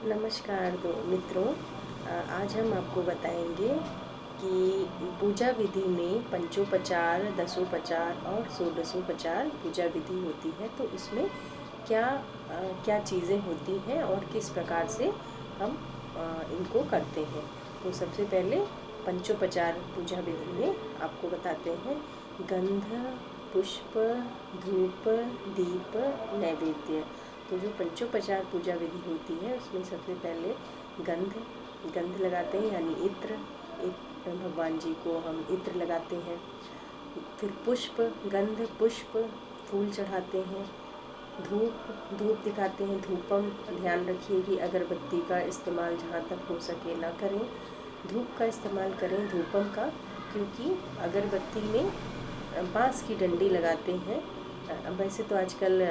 नमस्कार मित्रों। आज हम आपको बताएंगे कि पूजा विधि में पंचोपचार, दसोपचार और षोडशोपचार पूजा विधि होती है। तो इसमें क्या चीज़ें होती हैं और किस प्रकार से हम इनको करते हैं। तो सबसे पहले पंचोपचार पूजा विधि में आपको बताते हैं गंध, पुष्प, धूप, दीप, नैवेद्य। तो जो पंचोपचार पूजा विधि होती है उसमें सबसे पहले गंध लगाते हैं, यानी इत्र भगवान जी को हम इत्र लगाते हैं। फिर पुष्प, गंध, पुष्प, फूल चढ़ाते हैं। धूप दिखाते हैं, धूपम। ध्यान रखिए कि अगरबत्ती का इस्तेमाल जहाँ तक हो सके ना करें, धूप का इस्तेमाल करें, धूपम का, क्योंकि अगरबत्ती में बांस की डंडी लगाते हैं। वैसे तो आजकल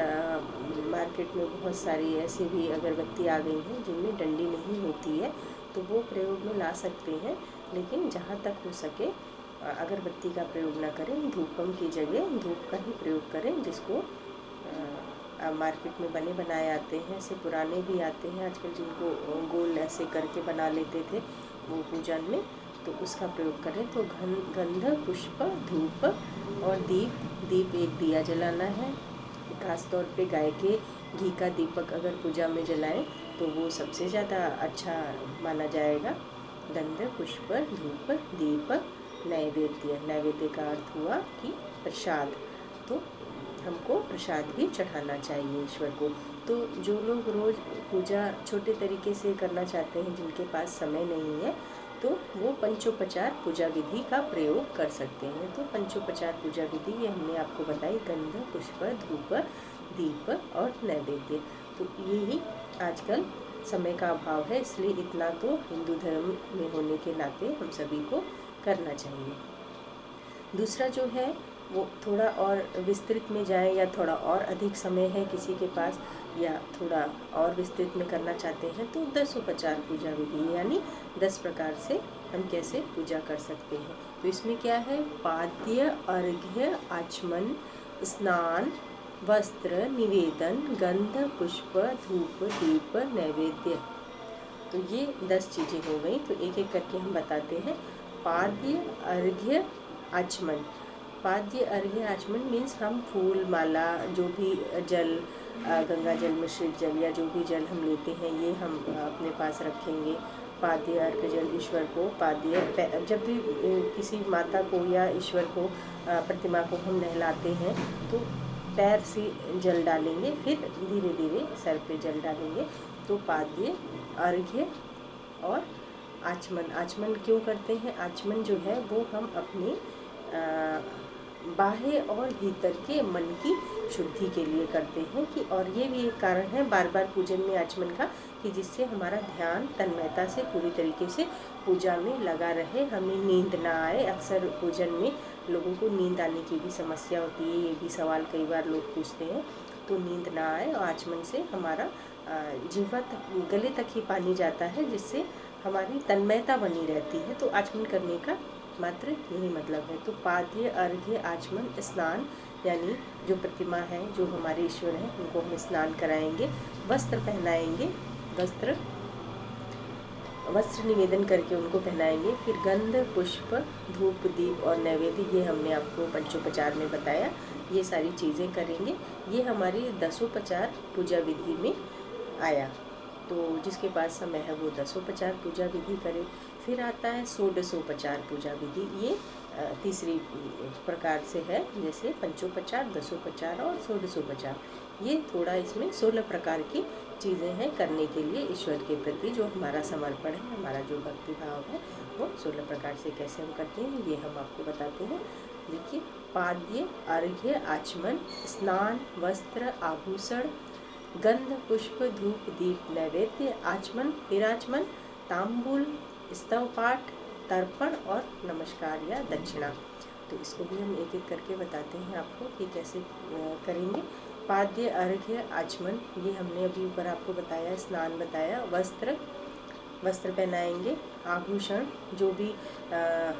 मार्केट में बहुत सारी ऐसी भी अगरबत्ती आ गई हैं जिनमें डंडी नहीं होती है, तो वो प्रयोग में ला सकते हैं। लेकिन जहाँ तक हो सके अगरबत्ती का प्रयोग ना करें, धूपम की जगह धूप का ही प्रयोग करें, जिसको मार्केट में बने बनाए आते हैं। ऐसे पुराने भी आते हैं आजकल, जिनको गोल ऐसे करके बना लेते थे वो पूजन में, तो उसका प्रयोग करें। तो गंध, पुष्प, धूप और दीप एक दिया जलाना है। खास तौर पे गाय के घी का दीपक अगर पूजा में जलाएं तो वो सबसे ज़्यादा अच्छा माना जाएगा। गंध, पुष्प, धूप, दीप, नैवेद्य का अर्थ हुआ कि प्रसाद। तो हमको प्रसाद भी चढ़ाना चाहिए ईश्वर को। तो जो लोग रोज़ पूजा छोटे तरीके से करना चाहते हैं, जिनके पास समय नहीं है, तो वो पंचोपचार पूजा विधि का प्रयोग कर सकते हैं। तो पंचोपचार पूजा विधि ये हमने आपको बताई, गंध, पुष्प, धूप, दीप और नैवेद्य। तो यही आजकल समय का अभाव है, इसलिए इतना तो हिंदू धर्म में होने के नाते हम सभी को करना चाहिए। दूसरा जो है वो थोड़ा और विस्तृत में जाए, या थोड़ा और अधिक समय है किसी के पास, या थोड़ा और विस्तृत में करना चाहते हैं, तो दसोपचार पूजा विधि, यानी 10 प्रकार से हम कैसे पूजा कर सकते हैं। तो इसमें क्या है, पाद्य, अर्घ्य, आचमन, स्नान, वस्त्र, निवेदन, गंध, पुष्प, धूप, दीप, नैवेद्य। तो ये 10 चीज़ें हो गई। तो एक एक करके हम बताते हैं। पाद्य, अर्घ्य, आचमन। पाद्य, अर्घ्य, आचमन मीन्स हम फूल माला, जो भी जल, गंगा जल, मिश्रित जल या जो भी जल हम लेते हैं, ये हम अपने पास रखेंगे। पाद्य अर्घ्य जल ईश्वर को, पाद्य जब भी किसी माता को या ईश्वर को, प्रतिमा को हम नहलाते हैं तो पैर से जल डालेंगे, फिर धीरे धीरे सर पे जल डालेंगे। तो पाद्य, अर्घ्य और आचमन। आचमन क्यों करते हैं? आचमन जो है वो हम अपने बाह्य और भीतर के मन की शुद्धि के लिए करते हैं कि, और ये भी एक कारण है बार बार पूजन में आचमन का, कि जिससे हमारा ध्यान तन्मयता से पूरी तरीके से पूजा में लगा रहे, हमें नींद ना आए। अक्सर पूजन में लोगों को नींद आने की भी समस्या होती है, ये भी सवाल कई बार लोग पूछते हैं। तो नींद ना आए, और आचमन से हमारा जीवा तक, गले तक ही पानी जाता है, जिससे हमारी तन्मयता बनी रहती है। तो आचमन करने का मात्र यही मतलब है। तो पाद्य, अर्घ्य, आचमन, स्नान, यानी जो प्रतिमा है, जो हमारे ईश्वर हैं, उनको हम स्नान कराएंगे, वस्त्र पहनाएंगे, वस्त्र निवेदन करके उनको पहनाएंगे। फिर गंध, पुष्प, धूप, दीप और नैवेद्य, ये हमने आपको पंचोपचार में बताया, ये सारी चीज़ें करेंगे। ये हमारी दसोपचार पूजा विधि में आया। तो जिसके पास समय है वो दसोपचार पूजा विधि करे। फिर आता है षोडशोपचार पूजा विधि, ये तीसरी प्रकार से है, जैसे पंचोपचार, दसोपचार और षोडशोपचार। ये थोड़ा इसमें 16 प्रकार की चीज़ें हैं करने के लिए ईश्वर के प्रति जो हमारा समर्पण है, हमारा जो भक्ति भाव है, वो 16 प्रकार से कैसे हम करते हैं ये हम आपको बताते हैं। देखिए, पाद्य, अर्घ्य, आचमन, स्नान, वस्त्र, आभूषण, गंध, पुष्प, धूप, दीप, नैवेद्य, आचमन, फिर आचमन, तांबूल, स्तव पाठ, तर्पण और नमस्कार या दक्षिणा। तो इसको भी हम एक एक करके बताते हैं आपको कि कैसे करेंगे। पाद्य, अर्घ्य, आचमन, ये हमने अभी ऊपर आपको बताया, स्नान बताया, वस्त्र पहनाएंगे, आभूषण, जो भी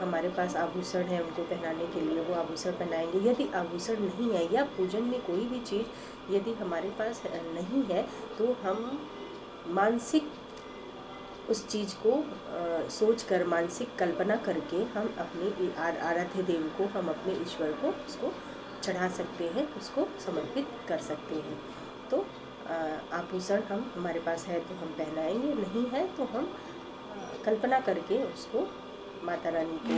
हमारे पास आभूषण है उनको पहनाने के लिए वो आभूषण पहनाएंगे। यदि आभूषण नहीं है या पूजन में कोई भी चीज़ यदि हमारे पास नहीं है, तो हम मानसिक उस चीज़ को सोच कर, मानसिक कल्पना करके हम अपने आराध्य देव को, हम अपने ईश्वर को उसको चढ़ा सकते हैं, उसको समर्पित कर सकते हैं। तो आभूषण हम हमारे पास है तो हम पहनाएंगे, नहीं है तो हम कल्पना करके उसको माता रानी को